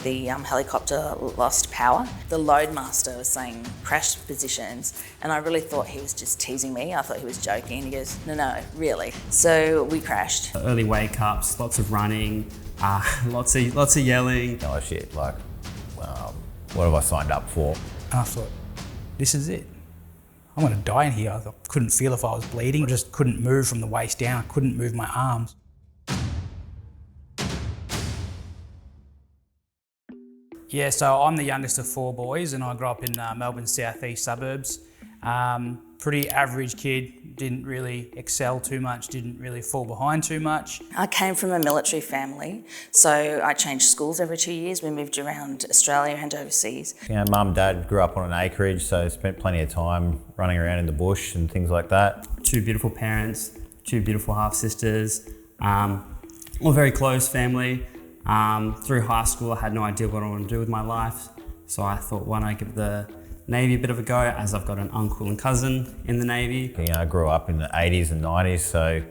the helicopter lost power. The loadmaster was saying crash positions, and I really thought he was just teasing me. I thought he was joking. He goes, no, really. So we crashed. Early wake-ups, lots of running, lots of yelling. Oh shit, like, what have I signed up for? And I thought, this is it. I'm gonna die in here. I couldn't feel if I was bleeding. I just couldn't move from the waist down. I couldn't move my arms. Yeah, so I'm the youngest of 4 boys and I grew up in Melbourne's southeast suburbs. Pretty average kid, didn't really excel too much, didn't really fall behind too much. I came from a military family, so I changed schools every 2 years. We moved around Australia and overseas. You know, mum and dad grew up on an acreage, so spent plenty of time running around in the bush and things like that. 2 beautiful parents, 2 beautiful half-sisters, all very close family. Through high school, I had no idea what I wanted to do with my life, so I thought, why not give the Navy a bit of a go, as I've got an uncle and cousin in the Navy. You know, I grew up in the 80s and 90s, so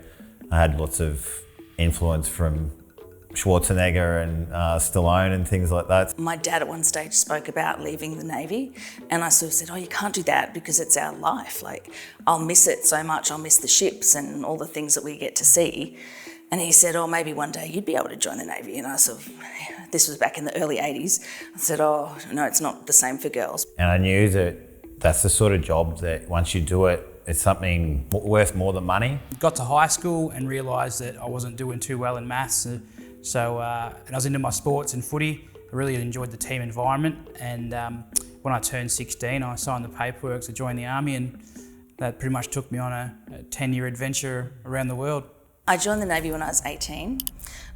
I had lots of influence from Schwarzenegger and Stallone and things like that. My dad at one stage spoke about leaving the Navy, and I sort of said, oh, you can't do that because it's our life. Like, I'll miss it so much. I'll miss the ships and all the things that we get to see. And he said, oh, maybe one day you'd be able to join the Navy. And I sort of, this was back in the early 80s. I said, oh, no, it's not the same for girls. And I knew that that's the sort of job that once you do it, it's something worth more than money. Got to high school and realised that I wasn't doing too well in maths. And I was into my sports and footy. I really enjoyed the team environment. And when I turned 16, I signed the paperwork to join the army, and that pretty much took me on a 10-year adventure around the world. I joined the Navy when I was 18.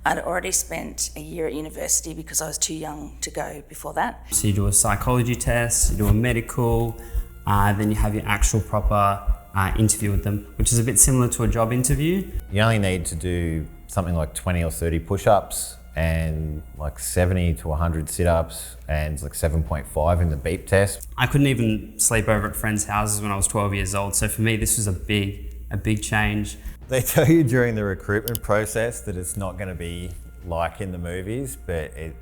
I'd already spent a year at university because I was too young to go before that. So you do a psychology test, you do a medical, then you have your actual proper interview with them, which is a bit similar to a job interview. You only need to do something like 20 or 30 push-ups and like 70 to 100 sit-ups and like 7.5 in the beep test. I couldn't even sleep over at friends' houses when I was 12 years old, so for me this was a big change. They tell you during the recruitment process that it's not going to be like in the movies, but it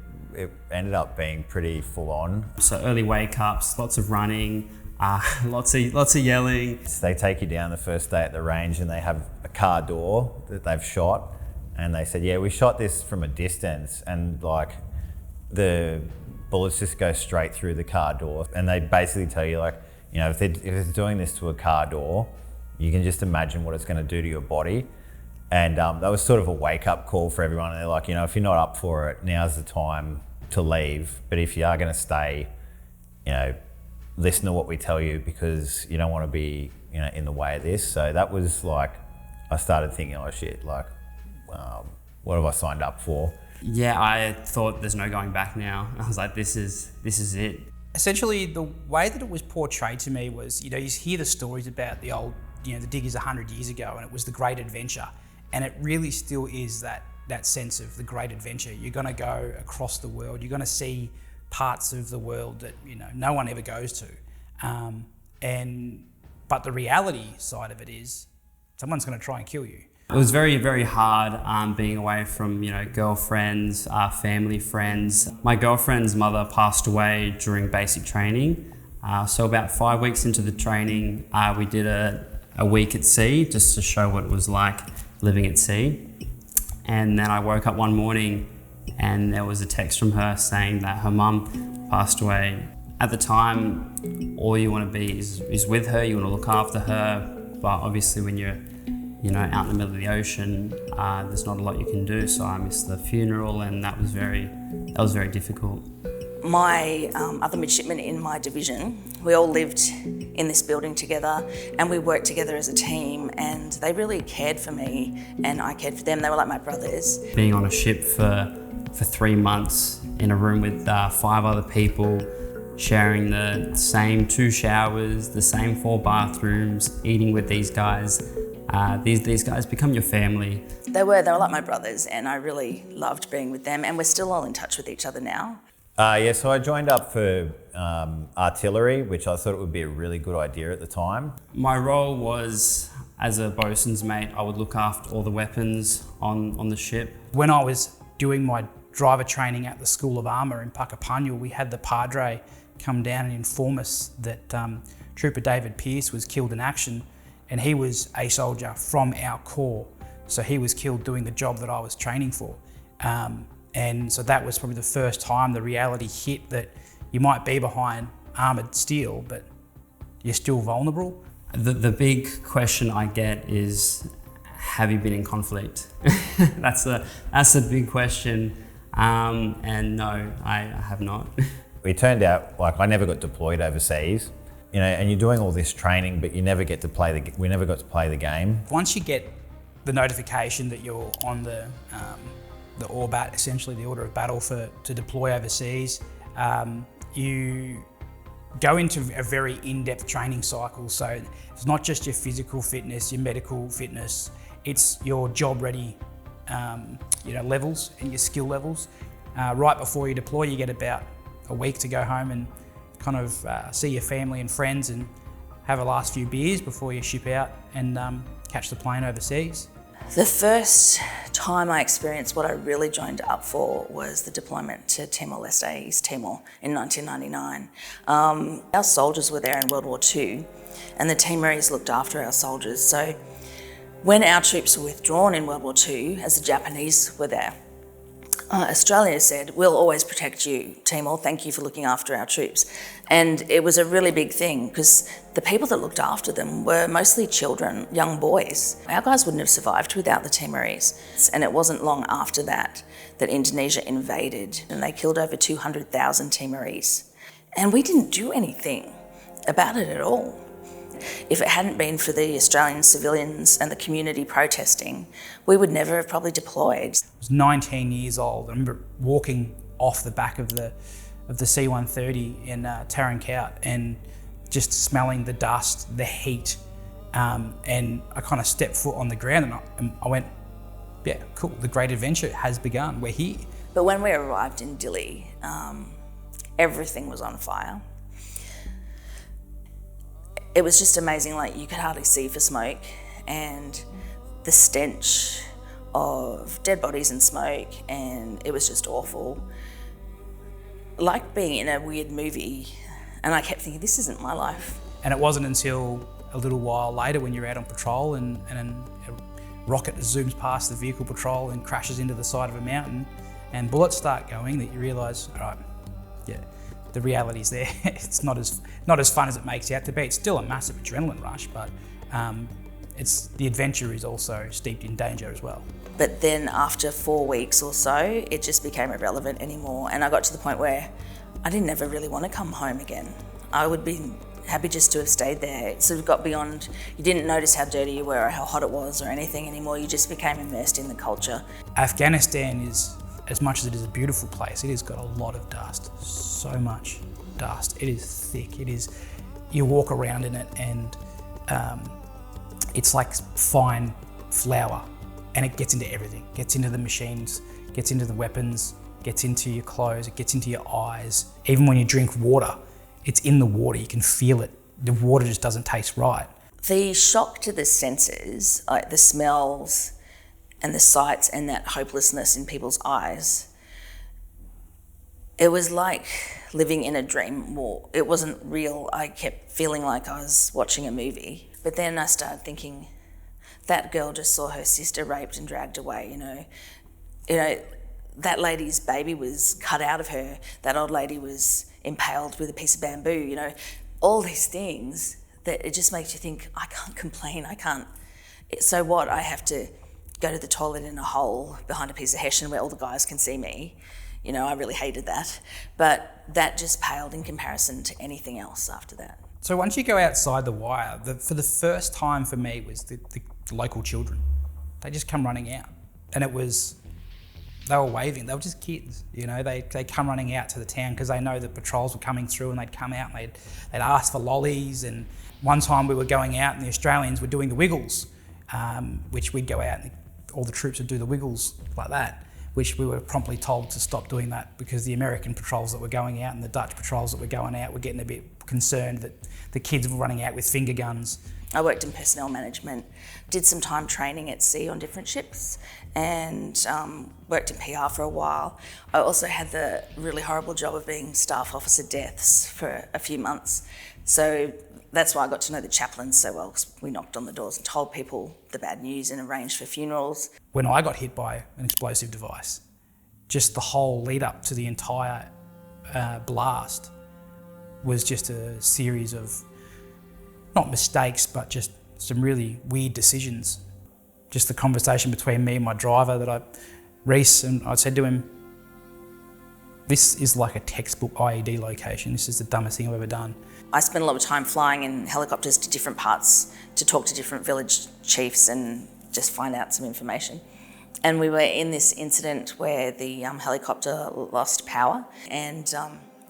ended up being pretty full on. So early wake-ups, lots of running, lots of yelling. They take you down the first day at the range and they have a car door that they've shot, and they said, yeah, we shot this from a distance, and like the bullets just go straight through the car door. And they basically tell you, like, you know, if it's doing this to a car door, you can just imagine what it's going to do to your body. And that was sort of a wake-up call for everyone. And they're like, you know, if you're not up for it, now's the time to leave. But if you are going to stay, you know, listen to what we tell you, because you don't want to be, you know, in the way of this. So that was like, I started thinking, oh shit, like, what have I signed up for? Yeah, I thought there's no going back now. I was like, this is it. Essentially, the way that it was portrayed to me was, you know, you hear the stories about the old, you know, the diggers 100 years ago, and it was the great adventure. And it really still is that sense of the great adventure. You're gonna go across the world, you're gonna see parts of the world that, you know, no one ever goes to. But the reality side of it is someone's gonna try and kill you. It was very, very hard being away from, you know, girlfriends, family, friends. My girlfriend's mother passed away during basic training. So about 5 weeks into the training, we did a week at sea just to show what it was like living at sea. And then I woke up one morning and there was a text from her saying that her mum passed away. At the time, all you want to be is with her, you want to look after her, but obviously when you're, you know, out in the middle of the ocean, there's not a lot you can do. So I missed the funeral, and that was very difficult. My other midshipmen in my division, we all lived in this building together, and we worked together as a team, and they really cared for me and I cared for them. They were like my brothers. Being on a ship for 3 months in a room with 5 other people, sharing the same 2 showers, the same 4 bathrooms, eating with these guys. These guys become your family. They were like my brothers, and I really loved being with them, and we're still all in touch with each other now. Yeah, so I joined up for artillery, which I thought it would be a really good idea at the time. My role was, as a bosun's mate, I would look after all the weapons on the ship. When I was doing my driver training at the School of Armour in Puckapunyal, we had the Padre come down and inform us that Trooper David Pearce was killed in action, and he was a soldier from our corps. So he was killed doing the job that I was training for. And so that was probably the first time the reality hit that you might be behind armoured steel, but you're still vulnerable. The big question I get is, have you been in conflict? That's a big question. And no, I have not. It turned out like I never got deployed overseas, you know, and you're doing all this training, but you never get to play we never got to play the game. Once you get the notification that you're on the ORBAT, essentially the order of battle to deploy overseas, you go into a very in-depth training cycle. So it's not just your physical fitness, your medical fitness, it's your job ready levels and your skill levels. Right before you deploy, you get about a week to go home and kind of see your family and friends and have a last few beers before you ship out and catch the plane overseas. The first time I experienced what I really joined up for was the deployment to Timor-Leste, East Timor, in 1999. Our soldiers were there in World War II, and the Timorese looked after our soldiers. So when our troops were withdrawn in World War II, as the Japanese were there, Australia said, "We'll always protect you, Timor, thank you for looking after our troops." And it was a really big thing because the people that looked after them were mostly children, young boys. Our guys wouldn't have survived without the Timorese. And it wasn't long after that that Indonesia invaded and they killed over 200,000 Timorese. And we didn't do anything about it at all. If it hadn't been for the Australian civilians and the community protesting, we would never have probably deployed. I was 19 years old. I remember walking off the back of the C-130 in Tarankout and just smelling the dust, the heat, and I kind of stepped foot on the ground and I went, yeah, cool, the great adventure has begun, we're here. But when we arrived in Dili, everything was on fire. It was just amazing, like you could hardly see for smoke, and the stench of dead bodies and smoke, and it was just awful. Like being in a weird movie, and I kept thinking, this isn't my life. And it wasn't until a little while later when you're out on patrol and a rocket zooms past the vehicle patrol and crashes into the side of a mountain and bullets start going that you realise, all right, yeah, the reality's there. It's not as fun as it makes out to be. It's still a massive adrenaline rush, but the adventure is also steeped in danger as well. But then after 4 weeks or so, it just became irrelevant anymore. And I got to the point where I didn't ever really want to come home again. I would be happy just to have stayed there. It sort of got beyond, you didn't notice how dirty you were or how hot it was or anything anymore. You just became immersed in the culture. Afghanistan is, as much as it is a beautiful place, it has got a lot of dust, so much dust. It is thick, you walk around in it and it's like fine flour, and it gets into everything. Gets into the machines, gets into the weapons, gets into your clothes, it gets into your eyes. Even when you drink water, it's in the water, you can feel it. The water just doesn't taste right. The shock to the senses, like the smells and the sights and that hopelessness in people's eyes, it was like living in a dream. Well, it wasn't real. I kept feeling like I was watching a movie. But then I started thinking, that girl just saw her sister raped and dragged away, you know, that lady's baby was cut out of her, that old lady was impaled with a piece of bamboo, you know, all these things that it just makes you think, I can't complain, so what, I have to go to the toilet in a hole behind a piece of hessian where all the guys can see me. You know, I really hated that. But that just paled in comparison to anything else after that. So once you go outside the wire, for the first time for me was the local children. They just come running out. And they were waving, they were just kids, you know, they come running out to the town because they know that patrols were coming through, and they'd come out and they'd ask for lollies. And one time we were going out and the Australians were doing the wiggles, which we'd go out and all the troops would do the wiggles like that, which we were promptly told to stop doing that because the American patrols that were going out and the Dutch patrols that were going out were getting a bit concerned that the kids were running out with finger guns. I worked in personnel management, did some time training at sea on different ships, and worked in PR for a while. I also had the really horrible job of being staff officer deaths for a few months. So that's why I got to know the chaplains so well, because we knocked on the doors and told people the bad news and arranged for funerals. When I got hit by an explosive device, just the whole lead up to the entire blast was just a series of, not mistakes, but just some really weird decisions. Just the conversation between me and my driver Reese, and I said to him, this is like a textbook IED location. This is the dumbest thing I've ever done. I spent a lot of time flying in helicopters to different parts to talk to different village chiefs and just find out some information. And we were in this incident where the helicopter lost power, and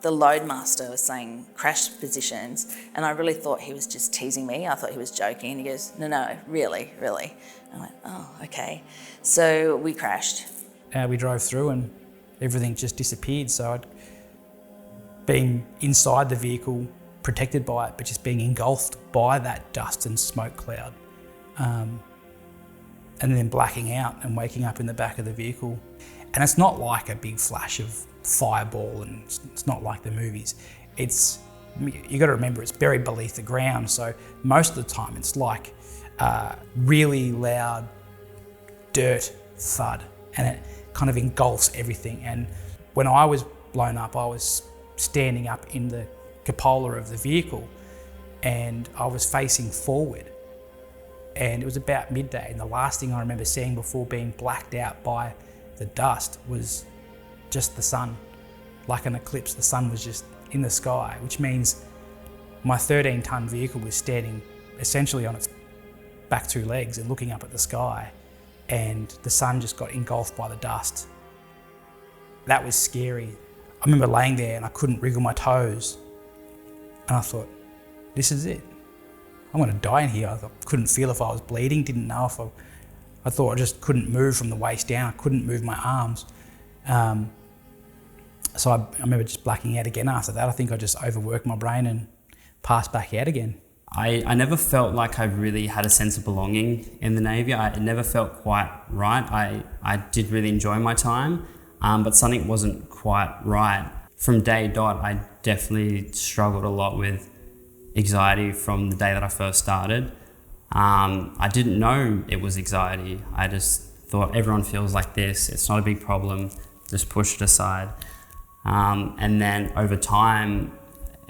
the loadmaster was saying crash positions, and I really thought he was just teasing me. I thought he was joking, and he goes, no, really. I went, oh, okay. So we crashed. We drove through and everything just disappeared. So I'd been inside the vehicle, protected by it, but just being engulfed by that dust and smoke cloud. And then blacking out and waking up in the back of the vehicle. And it's not like a big flash of fireball, and it's not like the movies. You got to remember, it's buried beneath the ground, so most of the time it's like really loud dirt thud, and it kind of engulfs everything. And when I was blown up, I was standing up in the cupola of the vehicle, and I was facing forward. And it was about midday, and the last thing I remember seeing before being blacked out by the dust was just the sun. Like an eclipse, the sun was just in the sky, which means my 13-ton vehicle was standing essentially on its back two legs and looking up at the sky, and the sun just got engulfed by the dust. That was scary. I remember laying there and I couldn't wriggle my toes, and I thought, this is it. I'm going to die in here. I couldn't feel if I was bleeding, didn't know if I thought I just couldn't move from the waist down. I couldn't move my arms. So I remember just blacking out again after that. I think I just overworked my brain and passed back out again. I never felt like I really had a sense of belonging in the Navy. It never felt quite right. I did really enjoy my time, but something wasn't quite right. From day dot, I definitely struggled a lot with anxiety from the day that I first started. I didn't know it was anxiety. I just thought everyone feels like this. It's not a big problem. Just push it aside. And then over time,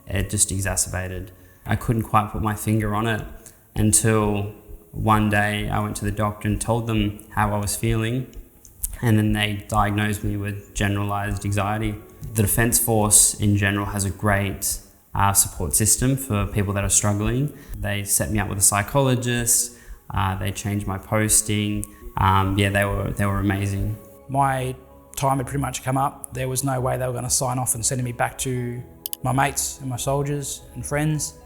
it just exacerbated. I couldn't quite put my finger on it until one day I went to the doctor and told them how I was feeling, and then they diagnosed me with generalised anxiety. The Defence Force in general has a great support system for people that are struggling. They set me up with a psychologist, they changed my posting. They were amazing. My time had pretty much come up. There was no way they were going to sign off and send me back to my mates and my soldiers and friends.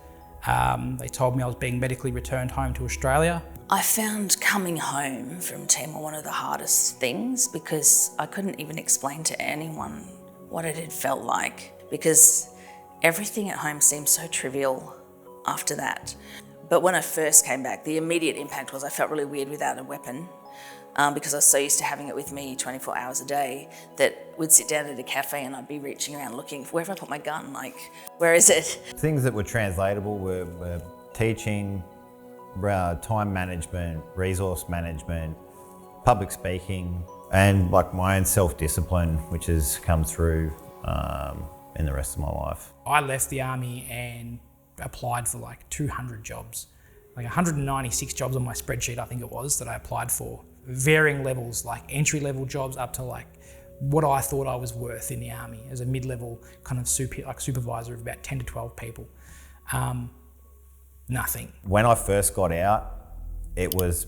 They told me I was being medically returned home to Australia. I found coming home from Timor one of the hardest things, because I couldn't even explain to anyone what it had felt like, because everything at home seemed so trivial after that. But when I first came back, the immediate impact was I felt really weird without a weapon, because I was so used to having it with me 24 hours a day that we'd sit down at a cafe and I'd be reaching around looking, where have I put my gun? Like, where is it? Things that were translatable were teaching, time management, resource management, public speaking, and like my own self-discipline, which has come through in the rest of my life. I left the army and applied for like 200 jobs, like 196 jobs on my spreadsheet, I think it was, that I applied for. Varying levels, like entry-level jobs up to like what I thought I was worth in the army as a mid-level kind of supervisor of about 10 to 12 people. Nothing. When I first got out, it was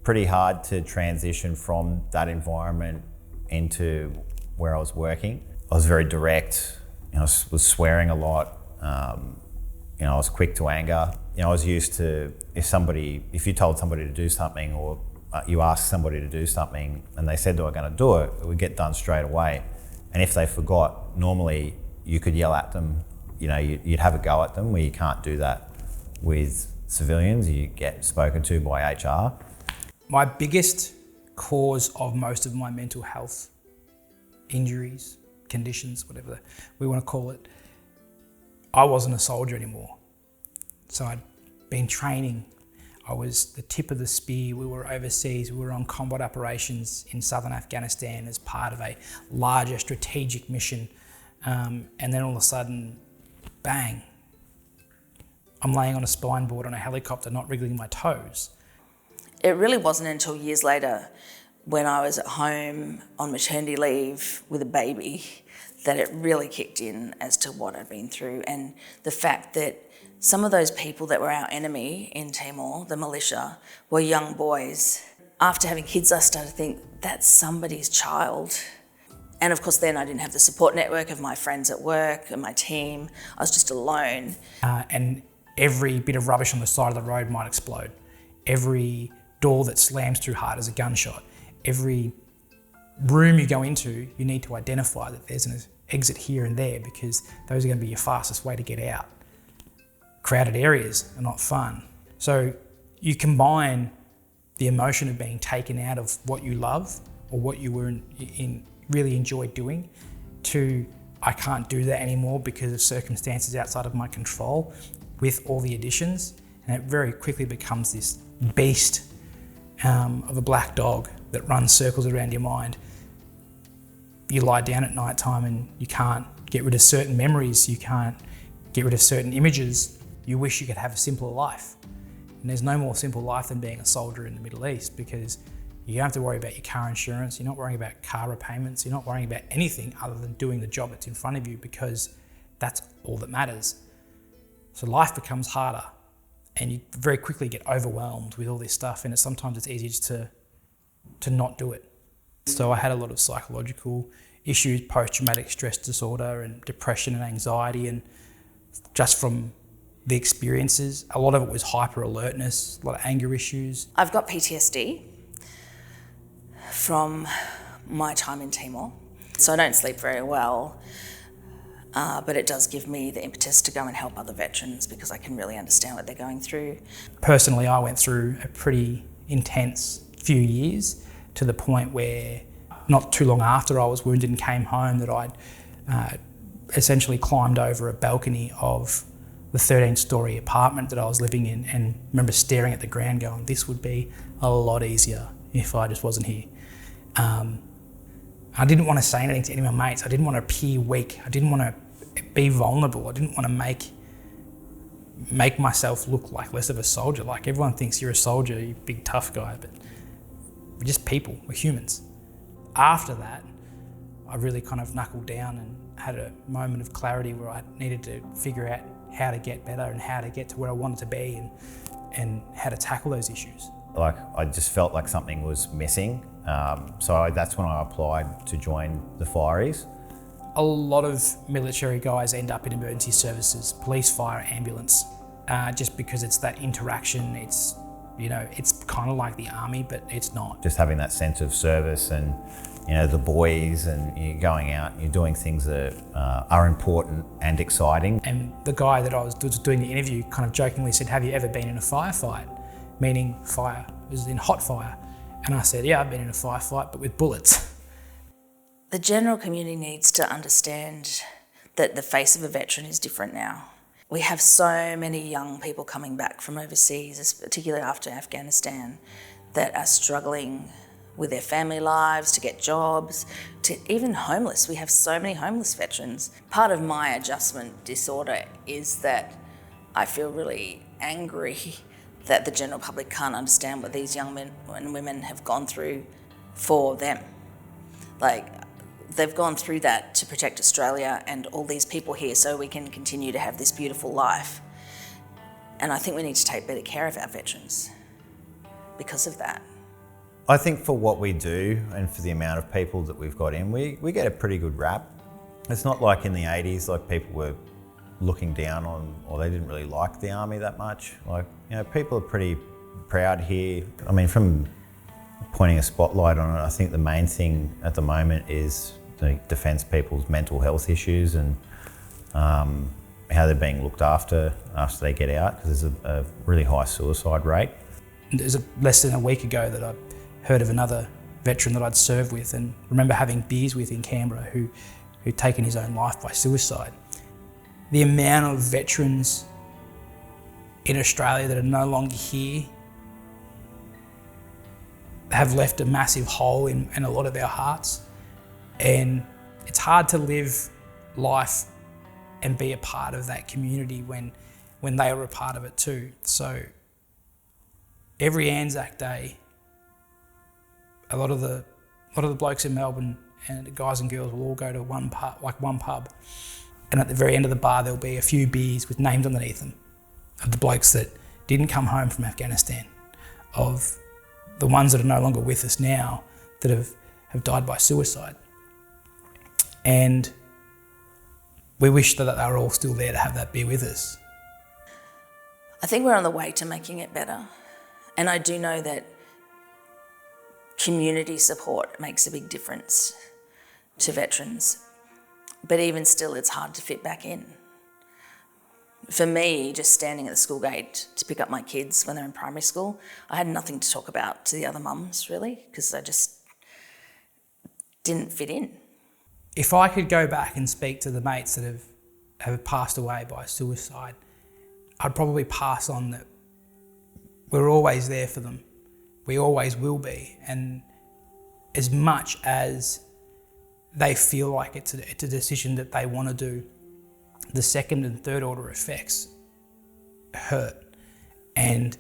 pretty hard to transition from that environment into where I was working. I was very direct. I was swearing a lot. I was quick to anger. I was used to if you told somebody to do something, or you asked somebody to do something and they said they were going to do it, it would get done straight away. And if they forgot, normally you could yell at them you'd have a go at them where you can't do that with civilians. You get spoken to by HR. My biggest cause of most of my mental health injuries, conditions, whatever we want to call it, I wasn't a soldier anymore. So I'd been training. I was the tip of the spear. We were overseas. We were on combat operations in southern Afghanistan as part of a larger strategic mission. And then all of a sudden, bang, I'm laying on a spine board on a helicopter, not wriggling my toes. It really wasn't until years later, when I was at home on maternity leave with a baby, that it really kicked in as to what I'd been through, and the fact that some of those people that were our enemy in Timor, the militia, were young boys. After having kids, I started to think, that's somebody's child. And of course then I didn't have the support network of my friends at work and my team. I was just alone. And every bit of rubbish on the side of the road might explode. Every door that slams too hard is a gunshot. Every room you go into, you need to identify that there's an exit here and there, because those are going to be your fastest way to get out. Crowded areas are not fun. So you combine the emotion of being taken out of what you love or what you were really enjoyed doing to, I can't do that anymore because of circumstances outside of my control, with all the additions. And it very quickly becomes this beast of a black dog that runs circles around your mind. You lie down at night time and you can't get rid of certain memories, you can't get rid of certain images. You wish you could have a simpler life. And there's no more simple life than being a soldier in the Middle East, because you don't have to worry about your car insurance, you're not worrying about car repayments, you're not worrying about anything other than doing the job that's in front of you, because that's all that matters. So life becomes harder and you very quickly get overwhelmed with all this stuff, and sometimes it's easy just to not do it. So I had a lot of psychological issues, post-traumatic stress disorder and depression and anxiety, and just from the experiences, a lot of it was hyper alertness, a lot of anger issues. I've got PTSD from my time in Timor, so I don't sleep very well, but it does give me the impetus to go and help other veterans, because I can really understand what they're going through. Personally, I went through a pretty intense few years, to the point where not too long after I was wounded and came home, that I'd essentially climbed over a balcony of the 13-storey apartment that I was living in, and remember staring at the ground going, this would be a lot easier if I just wasn't here. I didn't want to say anything to any of my mates. I didn't want to appear weak. I didn't want to be vulnerable. I didn't want to make myself look like less of a soldier. Like, everyone thinks you're a soldier, you big tough guy, but we're just people, we're humans. After that, I really kind of knuckled down and had a moment of clarity where I needed to figure out how to get better and how to get to where I wanted to be, and how to tackle those issues. Like, I just felt like something was missing. So that's when I applied to join the Fireys. A lot of military guys end up in emergency services, police, fire, ambulance, just because it's that interaction. It's, it's kind of like the army, but it's not. Just having that sense of service and, the boys, and you're going out and you're doing things that are important and exciting. And the guy that I was doing the interview kind of jokingly said, have you ever been in a firefight? Meaning fire, it was in hot fire. And I said, yeah, I've been in a firefight, but with bullets. The general community needs to understand that the face of a veteran is different now. We have so many young people coming back from overseas, particularly after Afghanistan, that are struggling with their family lives, to get jobs, to even homeless. We have so many homeless veterans. Part of my adjustment disorder is that I feel really angry that the general public can't understand what these young men and women have gone through for them. Like, they've gone through that to protect Australia and all these people here so we can continue to have this beautiful life. And I think we need to take better care of our veterans because of that. I think for what we do and for the amount of people that we've got in, we get a pretty good rap. It's not like in the 80s, like people were looking down on, or they didn't really like the army that much. Like, people are pretty proud here. I mean, from pointing a spotlight on it, I think the main thing at the moment is to defence people's mental health issues, and how they're being looked after they get out, because there's a really high suicide rate. It was less than a week ago that I heard of another veteran that I'd served with and remember having beers with in Canberra who'd taken his own life by suicide. The amount of veterans in Australia that are no longer here have left a massive hole in a lot of our hearts, and it's hard to live life and be a part of that community when they were a part of it too. So every Anzac Day, a lot of the blokes in Melbourne and the guys and girls will all go to one pub, and at the very end of the bar there'll be a few beers with names underneath them of the blokes that didn't come home from Afghanistan, of the ones that are no longer with us now that have died by suicide. And we wish that they were all still there to have that beer with us. I think we're on the way to making it better. And I do know that community support makes a big difference to veterans. But even still, it's hard to fit back in. For me, just standing at the school gate to pick up my kids when they're in primary school, I had nothing to talk about to the other mums, really, because I just didn't fit in. If I could go back and speak to the mates that have passed away by suicide, I'd probably pass on that we're always there for them. We always will be. And as much as they feel like it's a decision that they want to do, the second and third order effects hurt. And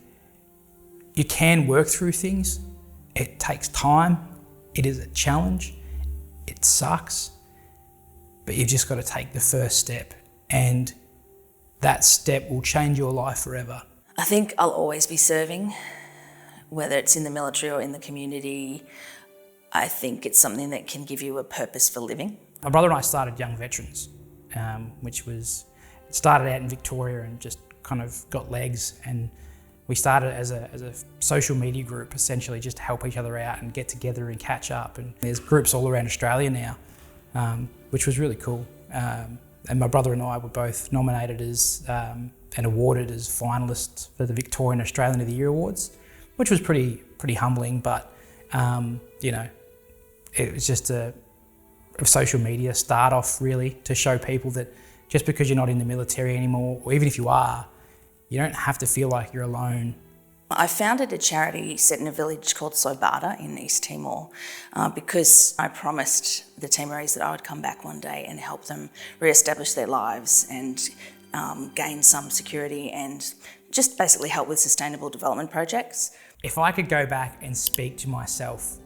you can work through things. It takes time. It is a challenge. It sucks. But you've just got to take the first step, and that step will change your life forever. I think I'll always be serving, whether it's in the military or in the community. I think it's something that can give you a purpose for living. My brother and I started Young Veterans, it started out in Victoria and just kind of got legs, and we started as a social media group, essentially just to help each other out and get together and catch up. And there's groups all around Australia now, which was really cool. And my brother and I were both nominated as and awarded as finalists for the Victorian Australian of the Year Awards, which was pretty humbling. But you know, it was just a social media start off, really, to show people that just because you're not in the military anymore, or even if you are, you don't have to feel like you're alone. I founded a charity set in a village called Sobata in East Timor because I promised the Timorese that I would come back one day and help them re-establish their lives and gain some security and just basically help with sustainable development projects. If I could go back and speak to myself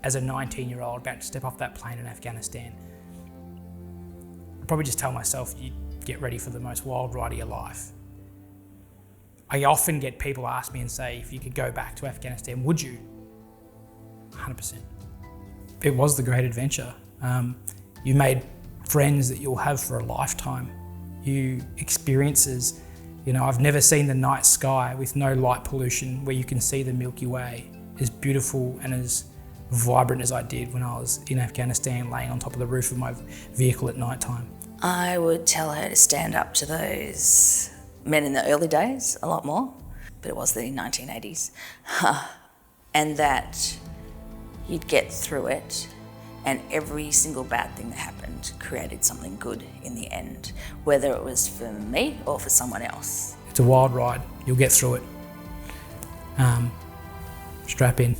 as a 19-year-old about to step off that plane in Afghanistan, I'd probably just tell myself, you get ready for the most wild ride of your life. I often get people ask me and say, if you could go back to Afghanistan, would you? 100%. It was the great adventure. You made friends that you'll have for a lifetime. You experiences, you know, I've never seen the night sky with no light pollution where you can see the Milky Way as beautiful and as vibrant as I did when I was in Afghanistan laying on top of the roof of my vehicle at night time. I would tell her to stand up to those men in the early days a lot more, but it was the 1980s, and that you'd get through it, and every single bad thing that happened created something good in the end, whether it was for me or for someone else. It's a wild ride. You'll get through it. Strap in.